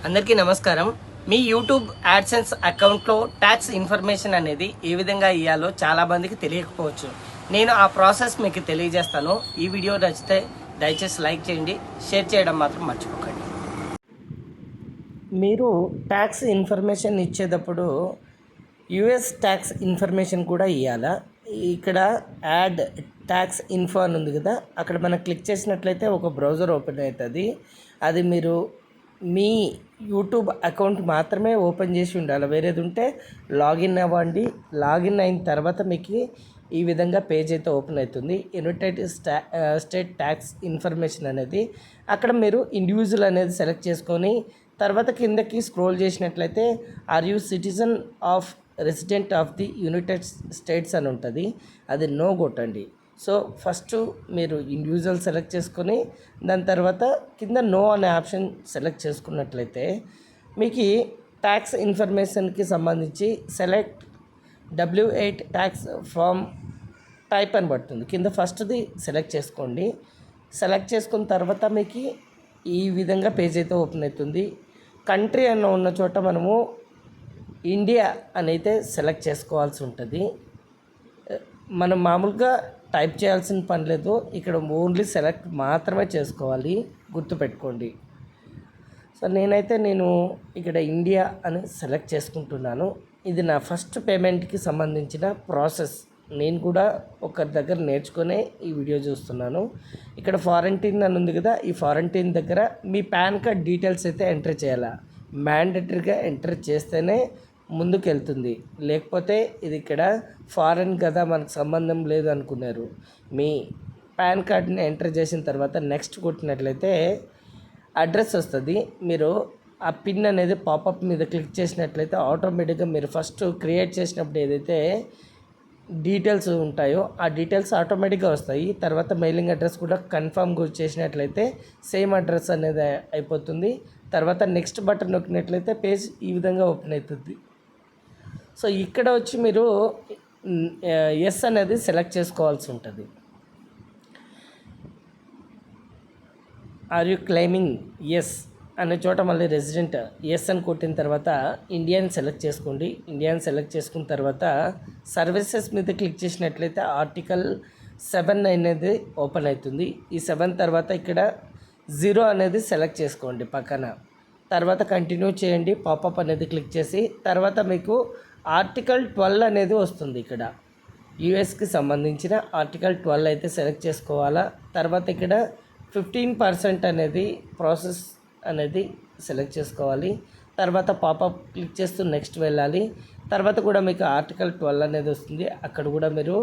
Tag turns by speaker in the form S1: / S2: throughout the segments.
S1: అందరికీ నమస్కారం. మీ YouTube AdSense అకౌంట్లో ట్యాక్స్ ఇన్ఫర్మేషన్ అనేది ఏ విధంగా ఇవ్వాలో చాలామందికి తెలియకపోవచ్చు. నేను ఆ ప్రాసెస్ మీకు తెలియజేస్తాను. ఈ వీడియో నచ్చితే దయచేసి లైక్ చేయండి, షేర్ చేయడం మాత్రం మర్చిపోకండి. మీరు ట్యాక్స్ ఇన్ఫర్మేషన్ ఇచ్చేటప్పుడు యుఎస్ ట్యాక్స్ ఇన్ఫర్మేషన్ కూడా ఇవ్వాలా. ఇక్కడ యాడ్ ట్యాక్స్ ఇన్ఫో అని ఉంది కదా, అక్కడ మనం క్లిక్ చేసినట్లయితే ఒక బ్రౌజర్ ఓపెన్ అవుతుంది. అది మీరు మీ యూట్యూబ్ అకౌంట్ మాత్రమే ఓపెన్ చేసి ఉండాలి, వేరేది ఉంటే లాగిన్ అవ్వండి. లాగిన్ అయిన తర్వాత మీకు ఈ విధంగా పేజ్ అయితే ఓపెన్ అవుతుంది. యునైటెడ్ స్టేట్ ట్యాక్స్ ఇన్ఫర్మేషన్ అనేది అక్కడ మీరు ఇండివిజువల్ అనేది సెలెక్ట్ చేసుకొని తర్వాత కిందకి స్క్రోల్ చేసినట్లయితే are you citizen of resident of the United States అని ఉంటుంది. అది నో కొట్టండి. సో ఫస్ట్ మీరు ఇండివిజువల్ సెలెక్ట్ చేసుకొని దాని తర్వాత కింద నో అనే ఆప్షన్ సెలెక్ట్ చేసుకున్నట్లయితే మీకు ట్యాక్స్ ఇన్ఫర్మేషన్కి సంబంధించి select W8 tax form type అని పడుతుంది. కింద ఫస్ట్ది సెలెక్ట్ చేసుకోండి. సెలెక్ట్ చేసుకున్న తర్వాత మీకు ఈ విధంగా పేజ్ అయితే ఓపెన్ అవుతుంది. కంట్రీ అన్న ఉన్న చోట మనము ఇండియా అని అయితే సెలెక్ట్ చేసుకోవాల్సి ఉంటుంది. మనం మామూలుగా టైప్ చేయాల్సిన పని లేదు, ఇక్కడ ఓన్లీ సెలెక్ట్ మాత్రమే చేసుకోవాలి, గుర్తుపెట్టుకోండి. సో నేను ఇక్కడ ఇండియా అని సెలెక్ట్ చేసుకుంటున్నాను. ఇది నా ఫస్ట్ పేమెంట్కి సంబంధించిన ప్రాసెస్. నేను కూడా ఒకరి దగ్గర నేర్చుకునే ఈ వీడియో చూస్తున్నాను. ఇక్కడ ఫారెంటీన్ అని ఉంది కదా, ఈ ఫారెంటీన్ దగ్గర మీ పాన్ కార్డ్ డీటెయిల్స్ అయితే ఎంటర్ చేయాలా. మ్యాండటరీగా ఎంటర్ చేస్తేనే ముందుకు వెళ్తుంది, లేకపోతే ఇది ఇక్కడ ఫారెన్ కదా మనకు సంబంధం లేదు అనుకున్నారు. మీ పాన్ కార్డ్ని ఎంటర్ చేసిన తర్వాత నెక్స్ట్ కొట్టినట్లయితే అడ్రస్ వస్తుంది. మీరు ఆ పిన్ అనేది పాపప్ మీద క్లిక్ చేసినట్లయితే ఆటోమేటిక్గా మీరు ఫస్ట్ క్రియేట్ చేసినప్పుడు ఏదైతే డీటెయిల్స్ ఉంటాయో ఆ డీటెయిల్స్ ఆటోమేటిక్గా వస్తాయి. తర్వాత మెయిలింగ్ అడ్రస్ కూడా కన్ఫర్మ్ చేసినట్లయితే సేమ్ అడ్రస్ అనేది అయిపోతుంది. తర్వాత నెక్స్ట్ బటన్ నొక్కినట్లయితే పేజ్ ఈ విధంగా ఓపెన్ అవుతుంది. సో ఇక్కడ వచ్చి మీరు ఎస్ అనేది సెలెక్ట్ చేసుకోవాల్సి ఉంటుంది. ఆర్ యూ క్లెయిమింగ్ ఎస్ అనే చోట మళ్ళీ రెసిడెంట్ ఎస్ అని కొట్టిన తర్వాత ఇండియాని సెలెక్ట్ చేసుకోండి. ఇండియాని సెలెక్ట్ చేసుకున్న తర్వాత సర్వీసెస్ మీద క్లిక్ చేసినట్లయితే ఆర్టికల్ 7 అనేది ఓపెన్ అవుతుంది. ఈ 7 తర్వాత ఇక్కడ 0 అనేది సెలెక్ట్ చేసుకోండి పక్కన. తర్వాత కంటిన్యూ చేయండి, పాపప్ అనేది క్లిక్ చేసి తర్వాత మీకు ఆర్టికల్ 12 అనేది వస్తుంది. ఇక్కడ యుఎస్కి సంబంధించిన ఆర్టికల్ 12 అయితే సెలెక్ట్ చేసుకోవాలా. తర్వాత ఇక్కడ 15% అనేది ప్రాసెస్ అనేది సెలెక్ట్ చేసుకోవాలి. తర్వాత పాపప్ క్లిక్ చేస్తూ నెక్స్ట్ వెళ్ళాలి. తర్వాత కూడా మీకు ఆర్టికల్ 12 అనేది వస్తుంది, అక్కడ కూడా మీరు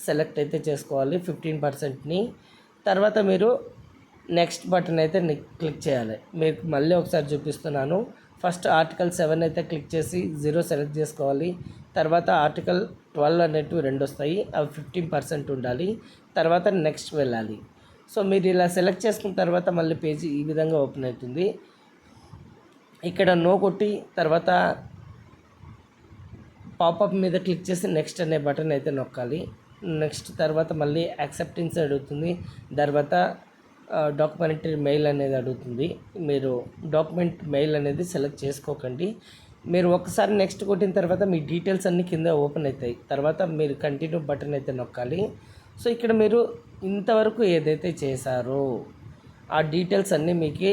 S1: సెలెక్ట్ అయితే చేసుకోవాలి 15%ని. తర్వాత మీరు నెక్స్ట్ బటన్ అయితే క్లిక్ చేయాలి. మీకు మళ్ళీ ఒకసారి చూపిస్తున్నాను. ఫస్ట్ ఆర్టికల్ 7 అయితే క్లిక్ చేసి 0 సెలెక్ట్ చేసుకోవాలి. తర్వాత ఆర్టికల్ 12 అనేటివి 2 వస్తాయి, అవి 15% ఉండాలి. తర్వాత నెక్స్ట్ వెళ్ళాలి. సో మీరు ఇలా సెలెక్ట్ చేసుకున్న తర్వాత మళ్ళీ పేజీ ఈ విధంగా ఓపెన్ అవుతుంది. ఇక్కడ నో కొట్టి తర్వాత పాపప్ మీద క్లిక్ చేసి నెక్స్ట్ అనే బటన్ అయితే నొక్కాలి. నెక్స్ట్ తర్వాత మళ్ళీ యాక్సెప్టెన్స్ అడుగుతుంది. తర్వాత డాక్యుమెంటరీ మెయిల్ అనేది అడుగుతుంది. మీరు డాక్యుమెంట్ మెయిల్ అనేది సెలెక్ట్ చేసుకోకండి. మీరు ఒకసారి నెక్స్ట్ కొట్టిన తర్వాత మీ డీటెయిల్స్ అన్నీ కింద ఓపెన్ అవుతాయి. తర్వాత మీరు కంటిన్యూ బటన్ అయితే నొక్కాలి. సో ఇక్కడ మీరు ఇంతవరకు ఏదైతే చేశారో ఆ డీటెయిల్స్ అన్నీ మీకు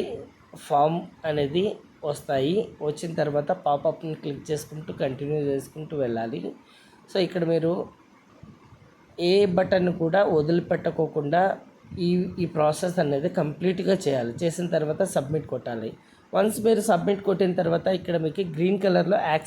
S1: ఫామ్ అనేది వస్తాయి. వచ్చిన తర్వాత పాపప్ని క్లిక్ చేసుకుంటూ కంటిన్యూ చేసుకుంటూ వెళ్ళాలి. సో ఇక్కడ మీరు ఏ బటన్ కూడా వదిలిపెట్టుకోకుండా ఈ ప్రాసెస్ అనేది కంప్లీట్గా చేయాలి. చేసిన తర్వాత సబ్మిట్ కొట్టాలి. వన్స్ మీరు సబ్మిట్ కొట్టిన తర్వాత ఇక్కడ మీకు గ్రీన్ కలర్లో